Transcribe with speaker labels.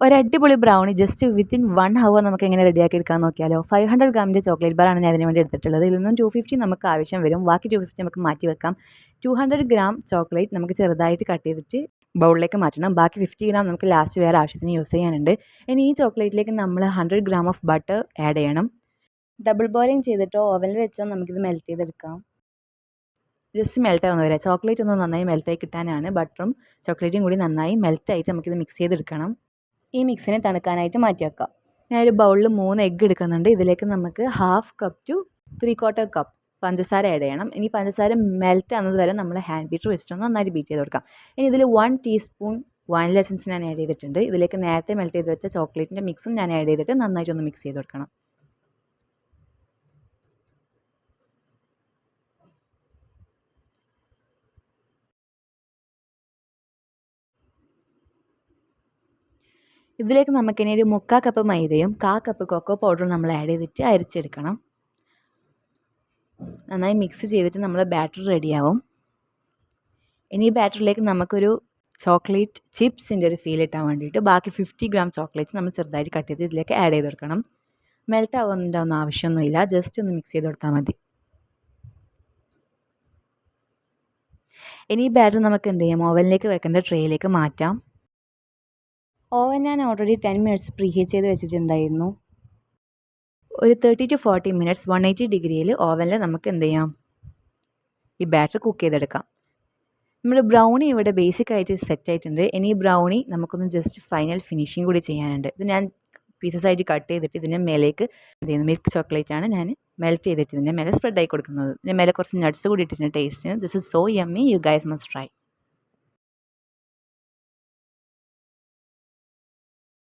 Speaker 1: ഒരു അടിപൊളി brownie just within 1 hour നമുക്ക് എങ്ങനെ റെഡിയാക്കി എടുക്കാൻ നോക്കിയാലോ. 500 ഗ്രാമിൻ്റെ ചോക്ലേറ്റ് ബാറാണ് ഞാൻ അതിന് വേണ്ടി എടുത്തിട്ടുള്ളത്. ഇതിൽ നിന്നും 250 നമുക്ക് ആവശ്യം വരും. ബാക്കി 250 നമുക്ക് മാറ്റി വെക്കാം. 200 ഗ്രാം ചോക്ലേറ്റ് നമുക്ക് ചെറുതായിട്ട് കട്ട് ചെയ്തിട്ട് ബൗളിലേക്ക് മാറ്റണം. ബാക്കി 50 ഗ്രാം നമുക്ക് ലാസ്റ്റ് വേറെ ആവശ്യത്തിന് യൂസ് ചെയ്യാനുണ്ട്. ഇനി ഈ ചോക്ലേറ്റിലേക്ക് നമ്മൾ 100 ഗ്രാം ഓഫ് ബട്ടർ ആഡ് ചെയ്യണം. ഡബിൾ ബോയിലിംഗ് ചെയ്തിട്ടോ ഓവനിൽ വെച്ചോ നമുക്കിത് മെൽറ്റ് ചെയ്തെടുക്കാം. ജസ്റ്റ് മെൽറ്റ് ആവുന്ന വരെ ചോക്ലേറ്റ് ഒന്ന് നന്നായി മെൽറ്റായി കിട്ടാനാണ്. ബട്ടറും ചോക്ലേറ്റും കൂടി നന്നായി മെൽറ്റായിട്ട് നമുക്കിത് മിക്സ് ചെയ്തെടുക്കണം. ഈ മിക്സിനെ തണുക്കാനായിട്ട് മാറ്റി വെക്കാം. ഞാനൊരു ബൗളിൽ 3 എഗ്ഗ് എടുക്കുന്നുണ്ട്. ഇതിലേക്ക് നമുക്ക് 1/2 കപ്പ് ടു 3/4 കപ്പ് പഞ്ചസാര ആഡ് ചെയ്യണം. ഇനി പഞ്ചസാര മെൽറ്റ് ആവുന്നത് വരെ നമ്മൾ ഹാൻഡ് ബീറ്റർ വെച്ചിട്ട് നന്നായിട്ട് ബീറ്റ് ചെയ്ത് കൊടുക്കാം. ഇനി ഇതിൽ 1 ടീസ്പൂൺ വാനില എസൻസ് ഞാൻ ആഡ് ചെയ്തിട്ടുണ്ട്. ഇതിലേക്ക് നേരത്തെ മെൽറ്റ് ചെയ്ത് വെച്ച ചോക്ലേറ്റിൻ്റെ മിക്സും ഞാൻ ആഡ് ചെയ്തിട്ട് നന്നായിട്ടൊന്ന് മിക്സ് ചെയ്ത് കൊടുക്കണം. ഇതിലേക്ക് നമുക്കിനി ഒരു 3/4 കപ്പ് മൈദയും 1/4 കപ്പ് കൊക്കോ പൗഡറും നമ്മൾ ആഡ് ചെയ്തിട്ട് അരിച്ചെടുക്കണം. നന്നായി മിക്സ് ചെയ്തിട്ട് നമ്മൾ ബാറ്റർ റെഡിയാവും. ഇനി ഈ ബാറ്ററിലേക്ക് നമുക്കൊരു ചോക്ലേറ്റ് ചിപ്സിൻ്റെ ഒരു ഫീൽ ഇട്ടാൻ വേണ്ടിയിട്ട് ബാക്കി 50 ഗ്രാം ചോക്ലേറ്റ്സ് നമ്മൾ ചെറുതായിട്ട് കട്ട് ചെയ്ത് ഇതിലേക്ക് ആഡ് ചെയ്ത് കൊടുക്കണം. മെൽറ്റ് ആവുന്നുണ്ടാവുന്ന ആവശ്യമൊന്നുമില്ല, ജസ്റ്റ് ഒന്ന് മിക്സ് ചെയ്ത് കൊടുത്താൽ മതി. ഇനി ഈ ബാറ്റർ നമുക്ക് എന്ത് ചെയ്യാം, ഓവനിലേക്ക് വെക്കേണ്ട ട്രേയിലേക്ക് മാറ്റാം. ഓവൻ ഞാൻ ഓൾറെഡി 10 മിനിറ്റ്സ് പ്രീ ഹീറ്റ് ചെയ്ത് വെച്ചിട്ടുണ്ടായിരുന്നു. ഒരു 30 to 40 മിനിറ്റ്സ് 180 ഡിഗ്രിയിൽ ഓവനിൽ നമുക്ക് എന്ത് ചെയ്യാം, ഈ ബാറ്റർ കുക്ക് ചെയ്തെടുക്കാം. നമ്മുടെ ബ്രൗണി ഇവിടെ ബേസിക്കായിട്ട് സെറ്റ് ആയിട്ടുണ്ട്. ഇനി ഈ ബ്രൗണി നമുക്കൊന്ന് ജസ്റ്റ് ഫൈനൽ ഫിനിഷിങ് കൂടി ചെയ്യാനുണ്ട്. ഇത് ഞാൻ പീസസ് ആയിട്ട് കട്ട് ചെയ്തിട്ട് ഇതിൻ്റെ മേലേക്ക് എന്ത് ചെയ്യുന്നു, മിൽക്ക് ചോക്ലേറ്റാണ് ഞാൻ മെൽറ്റ് ചെയ്തിട്ട് ഇതിൻ്റെ മേലെ സ്പ്രെഡ് ആയി കൊടുക്കുന്നത്. ഇതിൻ്റെ മേലെ കുറച്ച് നട്ട്സ് കൂടി ഇട്ടിട്ടുണ്ട് ടേസ്റ്റിന്. This is so yummy, you guys must try.